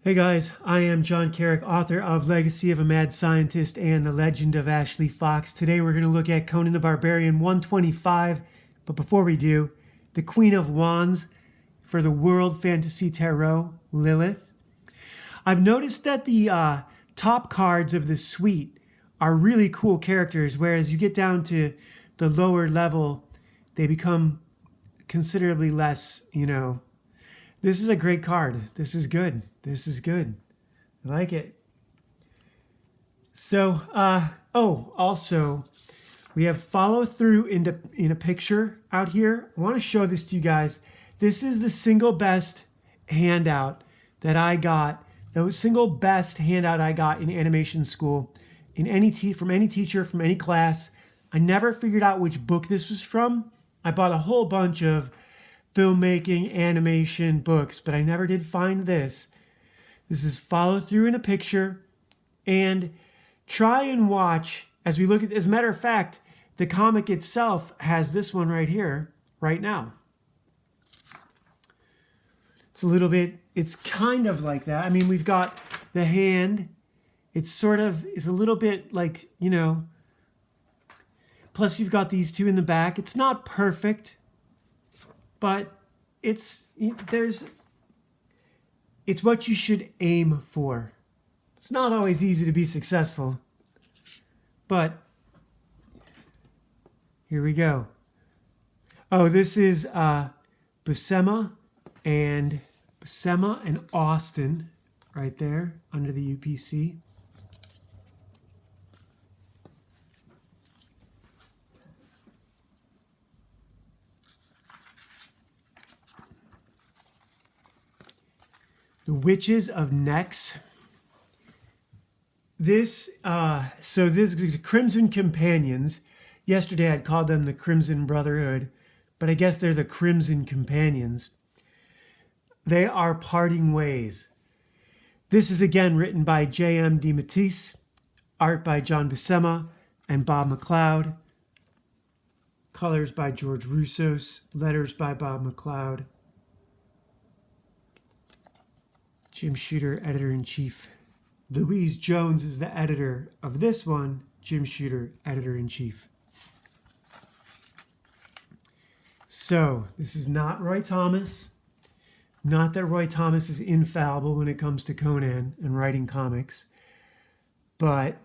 Hey guys, I am John Carrick, author of Legacy of a Mad Scientist and The Legend of Ashley Fox. Today we're going to look at Conan the Barbarian 125, but before we do, the Queen of Wands for the World Fantasy Tarot, Lilith. I've noticed that the top cards of the suite are really cool characters, whereas you get down to the lower level, they become considerably less, This is a great card. This is good. This is good. I like it. So, also, we have follow through in a picture out here. I want to show this to you guys. This is the single best handout that I got. The single best handout I got in animation school, from any teacher, from any class. I never figured out which book this was from. I bought a whole bunch of filmmaking, animation books, but I never did find this. This is follow through in a picture, and try and watch as we look at, as a matter of fact, the comic itself has this one right here, right now. It's kind of like that. I mean, we've got the hand. It's a little bit like, plus you've got these two in the back. It's not perfect, but it's what you should aim for. It's not always easy to be successful, but here we go. Oh, this is Buscema and Austin right there under the UPC. The Witches of Nex. This the Crimson Companions. Yesterday I'd called them the Crimson Brotherhood, but I guess they're the Crimson Companions. They are parting ways. This is again written by J.M. DeMatteis, art by John Buscema and Bob McCloud, colors by George Roussos, letters by Bob McCloud. Jim Shooter, editor-in-chief. Louise Jones is the editor of this one. Jim Shooter, editor-in-chief. So, this is not Roy Thomas. Not that Roy Thomas is infallible when it comes to Conan and writing comics. But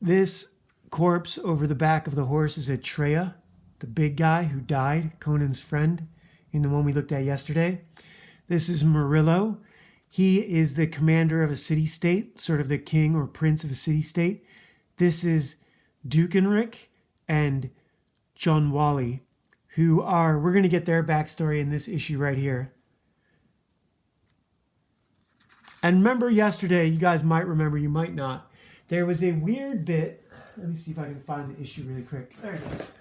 this corpse over the back of the horse is Atreya, the big guy who died, Conan's friend, in the one we looked at yesterday. This is Murillo. He is the commander of a city-state, sort of the king or prince of a city-state. This is Dukenrick and John Wally, we're going to get their backstory in this issue right here. And remember yesterday, you guys might remember, you might not, there was a weird bit. Let me see if I can find the issue really quick. There it is.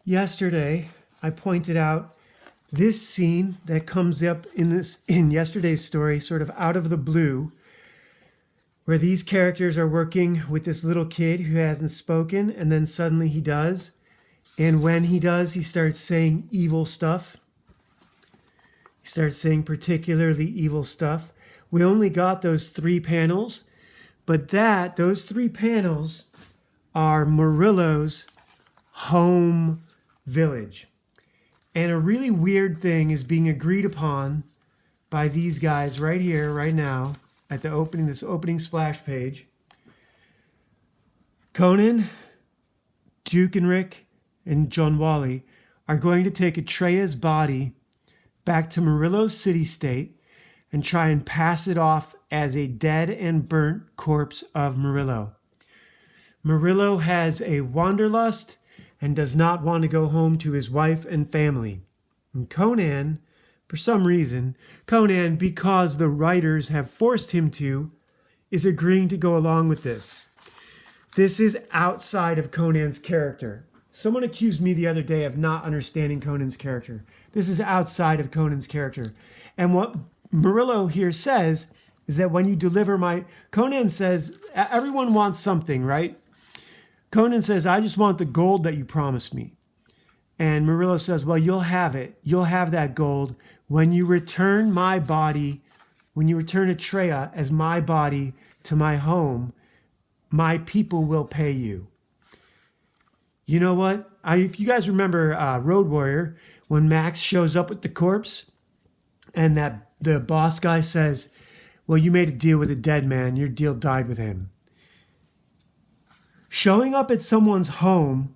Yesterday, I pointed out this scene that comes up in yesterday's story, sort of out of the blue, where these characters are working with this little kid who hasn't spoken, and then suddenly he does. And when he does, he starts saying evil stuff. He starts saying particularly evil stuff. We only got those 3 panels, but those 3 panels are Murillo's home village. And a really weird thing is being agreed upon by these guys right here, right now, at this opening splash page. Conan, Dukenrick, and John Wally are going to take Atreya's body back to Murillo's city-state and try and pass it off as a dead and burnt corpse of Murillo. Murillo has a wanderlust and does not want to go home to his wife and family. And Conan, for some reason, because the writers have forced him to, is agreeing to go along with this. This is outside of Conan's character. Someone accused me the other day of not understanding Conan's character. This is outside of Conan's character. And what Murillo here says is that when you deliver Conan says, everyone wants something, right? Conan says, I just want the gold that you promised me. And Murillo says, well, you'll have it. You'll have that gold when you return my body when you return Atreya as my body to my home, my people will pay you. You know what? If you guys remember Road Warrior, when Max shows up with the corpse and that the boss guy says, well, you made a deal with a dead man. Your deal died with him. Showing up at someone's home,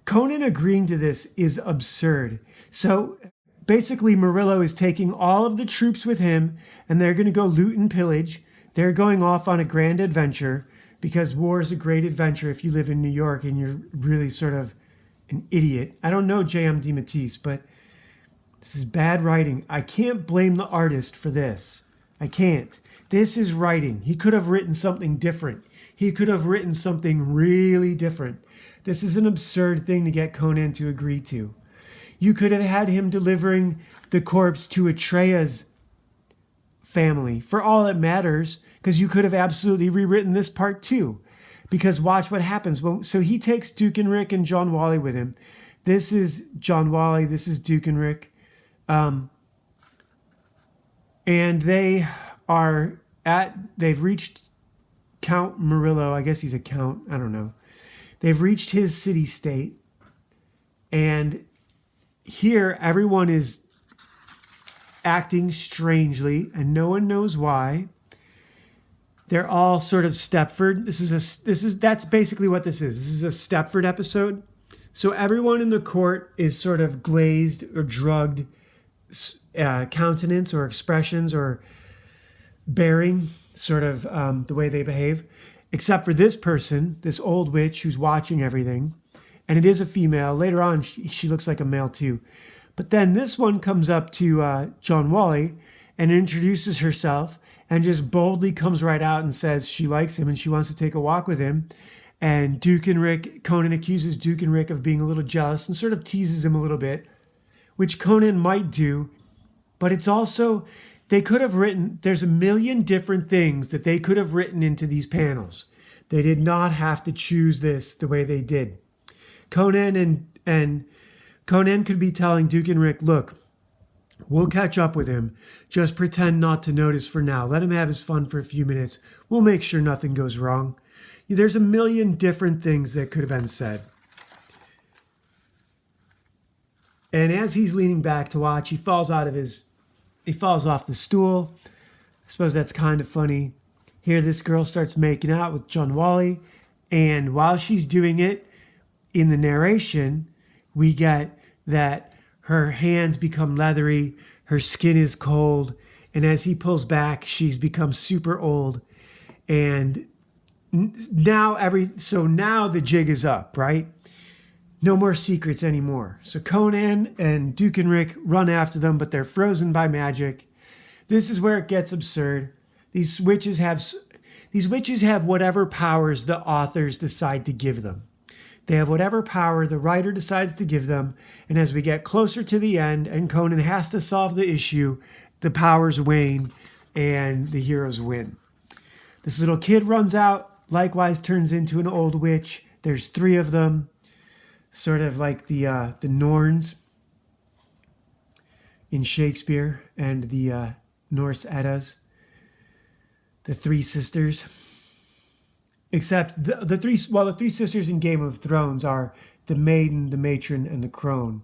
Conan agreeing to this is absurd. So basically, Murillo is taking all of the troops with him, and they're going to go loot and pillage. They're going off on a grand adventure, because war is a great adventure if you live in New York and you're really sort of an idiot. I don't know J.M. DeMatteis, but this is bad writing. I can't blame the artist for this. I can't. This is writing. He could have written something different. He could have written something really different. This is an absurd thing to get Conan to agree to. You could have had him delivering the corpse to Atreya's family, for all it matters, because you could have absolutely rewritten this part too. Because watch what happens. Well, so he takes Duke and Rick and John Wally with him. This is John Wally. This is Duke and Rick. And they've reached Count Murillo. I guess he's a count. I don't know. They've reached his city-state. And here, everyone is acting strangely, and no one knows why. They're all sort of Stepford. That's basically what this is. This is a Stepford episode. So everyone in the court is sort of glazed or drugged countenance or expressions or bearing, sort of the way they behave, except for this person, this old witch who's watching everything. And it is a female. Later on, she looks like a male too. But then this one comes up to John Wally and introduces herself and just boldly comes right out and says she likes him and she wants to take a walk with him. And Duke and Rick, Conan accuses Duke and Rick of being a little jealous and sort of teases him a little bit, which Conan might do. But it's also, they could have written, there's a million different things that they could have written into these panels. They did not have to choose this the way they did. Conan and Conan could be telling Duke and Rick, look, we'll catch up with him. Just pretend not to notice for now. Let him have his fun for a few minutes. We'll make sure nothing goes wrong. There's a million different things that could have been said. And as he's leaning back to watch, he falls off the stool. I suppose that's kind of funny. Here, this girl starts making out with John Wally. And while she's doing it, in the narration, we get that her hands become leathery, her skin is cold, and as he pulls back, she's become super old. And now the jig is up, right? No more secrets anymore. So Conan and Duke and Rick run after them, but they're frozen by magic. This is where it gets absurd. These witches have whatever powers the authors decide to give them. They have whatever power the writer decides to give them, and as we get closer to the end and Conan has to solve the issue, the powers wane and the heroes win. This little kid runs out, likewise turns into an old witch. There's 3 of them, sort of like the Norns in Shakespeare and the Norse Eddas, the 3 sisters. Except the three sisters in Game of Thrones are the maiden, the matron, and the crone.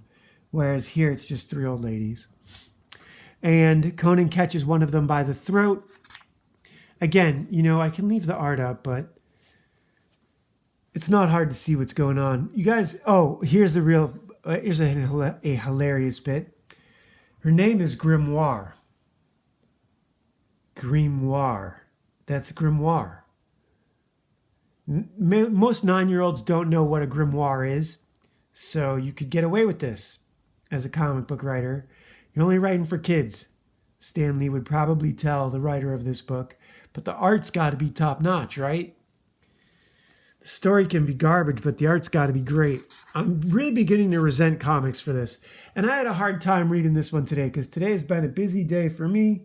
Whereas here it's just 3 old ladies. And Conan catches one of them by the throat. Again, I can leave the art up, but it's not hard to see what's going on. You guys, here's a hilarious bit. Her name is Grimoire. Grimoire. That's Grimoire. Most 9-year-olds don't know what a grimoire is, so you could get away with this as a comic book writer. You're only writing for kids. Stan Lee would probably tell the writer of this book, but the art's got to be top notch, right? The story can be garbage, but the art's got to be great. I'm really beginning to resent comics for this, and I had a hard time reading this one today because today has been a busy day for me.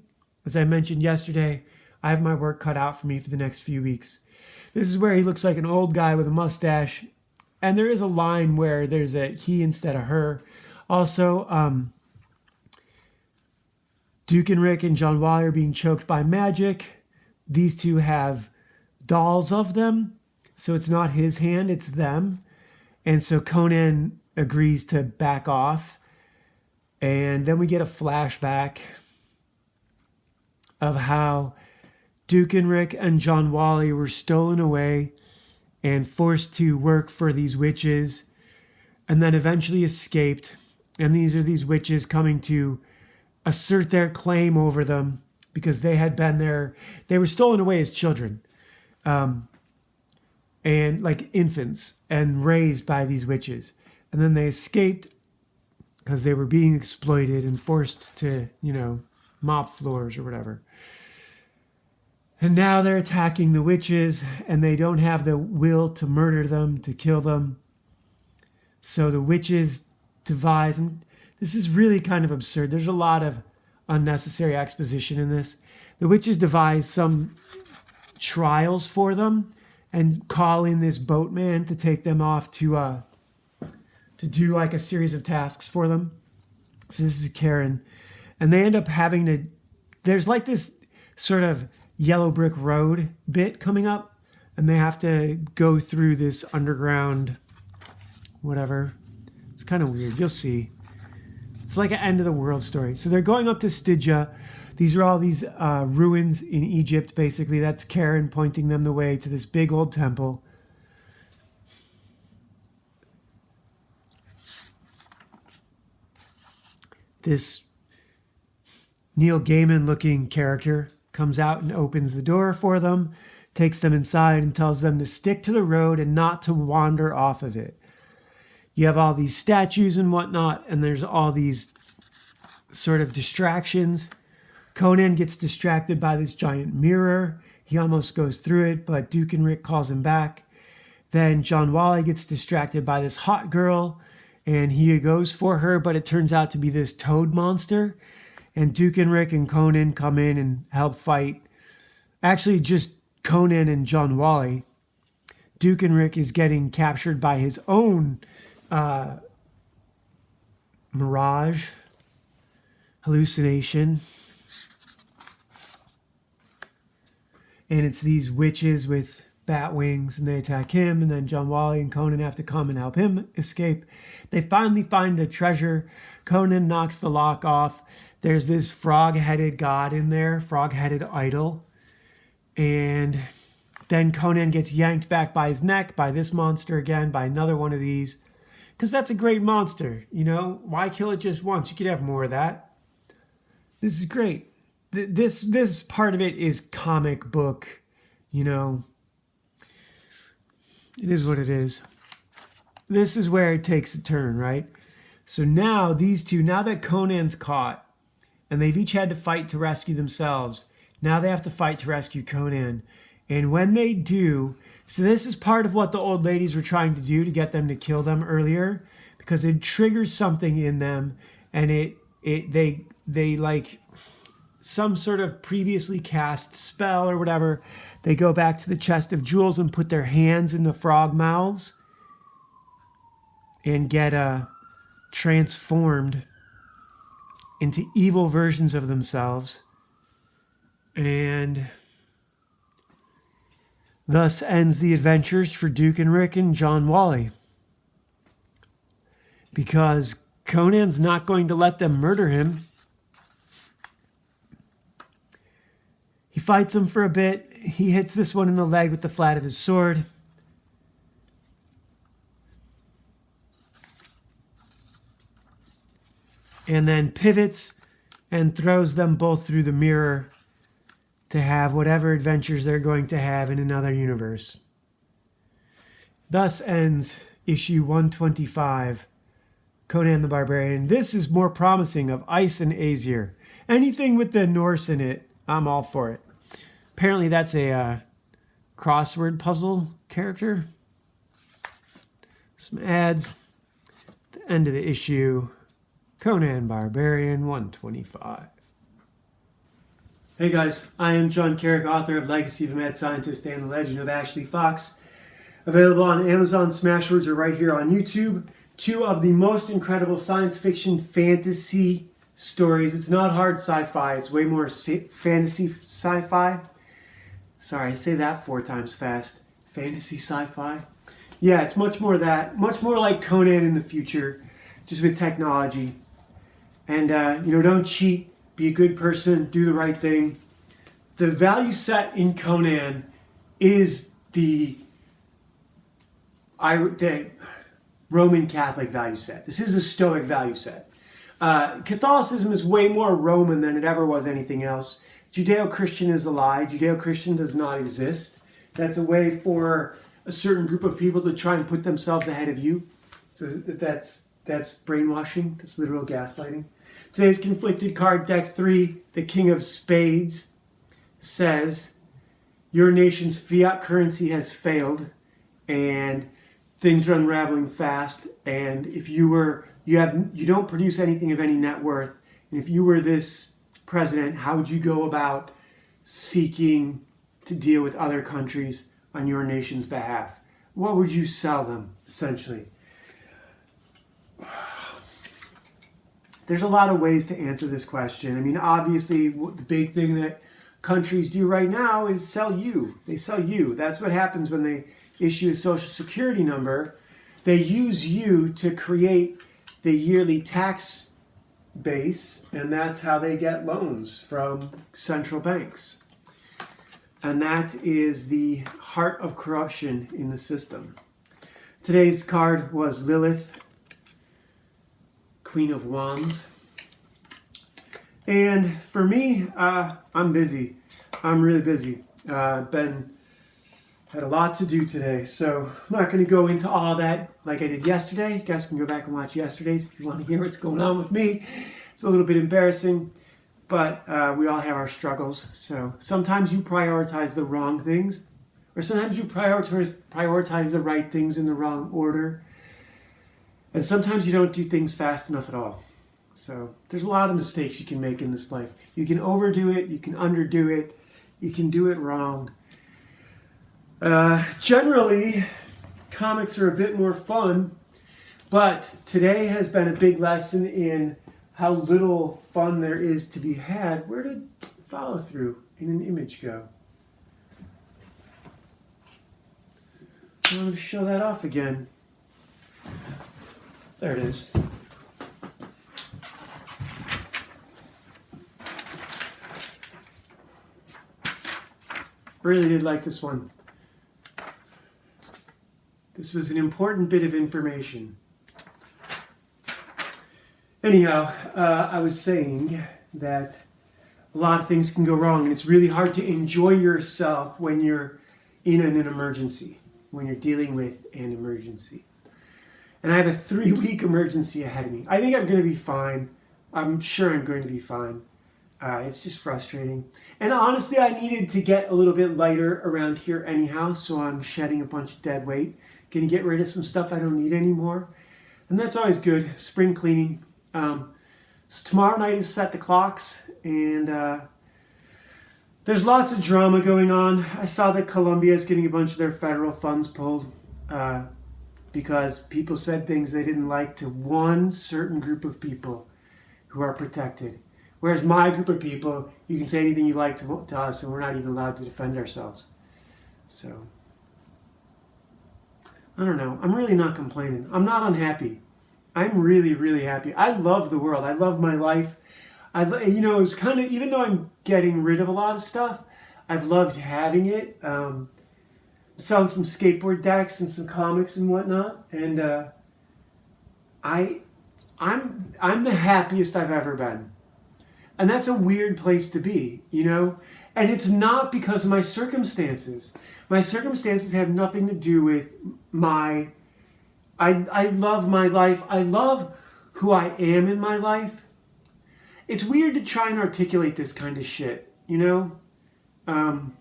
As I mentioned yesterday, I have my work cut out for me for the next few weeks. This is where he looks like an old guy with a mustache. And there is a line where there's a he instead of her. Also, Duke and Rick and John Wally are being choked by magic. These two have dolls of them, so it's not his hand, it's them. And so Conan agrees to back off. And then we get a flashback of how Duke and Rick and John Wally were stolen away and forced to work for these witches, and then eventually escaped. And these are these witches coming to assert their claim over them because they had been there. They were stolen away as children, and like infants, and raised by these witches. And then they escaped because they were being exploited and forced to, mop floors or whatever. And now they're attacking the witches, and they don't have the will to murder them, to kill them. So the witches devise, and this is really kind of absurd. There's a lot of unnecessary exposition in this. The witches devise some trials for them and call in this boatman to take them off to do like a series of tasks for them. So this is Karen. And they end up having to, there's like this sort of yellow brick road bit coming up, and they have to go through this underground whatever. It's kind of weird. You'll see. It's like an end of the world story. So they're going up to Stygia. These are all these ruins in Egypt, basically. That's Karen pointing them the way to this big old temple. This Neil Gaiman looking character comes out and opens the door for them, takes them inside and tells them to stick to the road and not to wander off of it. You have all these statues and whatnot, and there's all these sort of distractions. Conan gets distracted by this giant mirror. He almost goes through it, but Duke and Rick calls him back. Then John Wally gets distracted by this hot girl, and he goes for her, but it turns out to be this toad monster. And Duke and Rick and Conan come in and help fight. Actually, just Conan and John Wally. Duke and Rick is getting captured by his own mirage, hallucination. And it's these witches with bat wings, and they attack him, and then John Wally and Conan have to come and help him escape. They finally find the treasure. Conan knocks the lock off. There's this frog-headed god in there, frog-headed idol. And then Conan gets yanked back by his neck by this monster again, by another one of these. Because that's a great monster, Why kill it just once? You could have more of that. This is great. This part of it is comic book, It is what it is. This is where it takes a turn, right? So now these two, now that Conan's caught, and they've each had to fight to rescue themselves, now they have to fight to rescue Conan. And when they do, so this is part of what the old ladies were trying to do to get them to kill them earlier, because it triggers something in them, and they like some sort of previously cast spell or whatever. They go back to the chest of jewels and put their hands in the frog mouths and get transformed into evil versions of themselves. And thus ends the adventures for Duke and Rick and John Wally. Because Conan's not going to let them murder him. He fights him for a bit. He hits this one in the leg with the flat of his sword. And then pivots and throws them both through the mirror to have whatever adventures they're going to have in another universe. Thus ends issue 125, Conan the Barbarian. This is more promising of Ice and Aesir. Anything with the Norse in it, I'm all for it. Apparently that's a crossword puzzle character. Some ads. The end of the issue. Conan Barbarian 125. Hey guys, I am John Carrick, author of Legacy of a Mad Scientist and The Legend of Ashley Fox. Available on Amazon, Smashwords, or right here on YouTube. Two of the most incredible science fiction fantasy stories. It's not hard sci-fi. It's way more fantasy sci-fi. Sorry, I say that 4 times fast. Fantasy sci-fi. Yeah, it's much more that. Much more like Conan in the future, just with technology. And, don't cheat. Be a good person. Do the right thing. The value set in Conan is the Roman Catholic value set. This is a Stoic value set. Catholicism is way more Roman than it ever was anything else. Judeo-Christian is a lie. Judeo-Christian does not exist. That's a way for a certain group of people to try and put themselves ahead of you. So that's brainwashing. That's literal gaslighting. Today's conflicted card, deck 3, the King of Spades, says your nation's fiat currency has failed and things are unraveling fast. And if you don't produce anything of any net worth, and if you were this president, how would you go about seeking to deal with other countries on your nation's behalf? What would you sell them, essentially? There's a lot of ways to answer this question. I mean, obviously, the big thing that countries do right now is sell you. They sell you. That's what happens when they issue a social security number. They use you to create the yearly tax base, and that's how they get loans from central banks. And that is the heart of corruption in the system. Today's card was Lilith, Queen of Wands. And for me, I'm busy. I'm really busy. Had a lot to do today, so I'm not going to go into all that like I did yesterday. You guys can go back and watch yesterday's if you want to hear what's going on with me. It's a little bit embarrassing, but we all have our struggles. So sometimes you prioritize the wrong things, or sometimes you prioritize the right things in the wrong order. And sometimes you don't do things fast enough at all. So there's a lot of mistakes you can make in this life. You can overdo it, you can underdo it, you can do it wrong. Generally, comics are a bit more fun, but today has been a big lesson in how little fun there is to be had. Where did follow through in an image go? I want to show that off again. There it is. Really did like this one. This was an important bit of information. Anyhow, I was saying that a lot of things can go wrong, and it's really hard to enjoy yourself when you're in an emergency, when you're dealing with an emergency. And I have a 3-week emergency ahead of me. I think I'm going to be fine. I'm sure I'm going to be fine. It's just frustrating. And honestly, I needed to get a little bit lighter around here anyhow, so I'm shedding a bunch of dead weight. Going to get rid of some stuff I don't need anymore. And that's always good. Spring cleaning. So tomorrow night is Set the Clocks, and there's lots of drama going on. I saw that Colombia is getting a bunch of their federal funds pulled because people said things they didn't like to one certain group of people who are protected. Whereas my group of people, you can say anything you like to us, and we're not even allowed to defend ourselves. So, I don't know. I'm really not complaining. I'm not unhappy. I'm really, really happy. I love the world. I love my life. It's kind of, even though I'm getting rid of a lot of stuff, I've loved having it. Selling some skateboard decks and some comics and whatnot, and I'm the happiest I've ever been. And that's a weird place to be, And it's not because of my circumstances. My circumstances have nothing to do with I love my life. I love who I am in my life. It's weird to try and articulate this kind of shit, I'm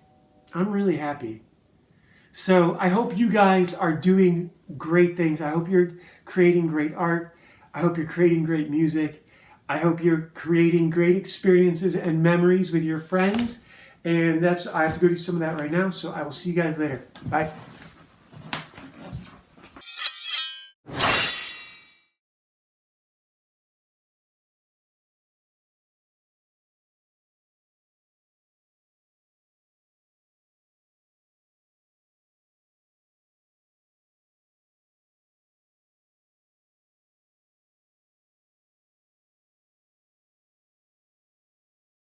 really happy. So I hope you guys are doing great things. I hope you're creating great art. I hope you're creating great music. I hope you're creating great experiences and memories with your friends. And I have to go do some of that right now. So I will see you guys later. Bye.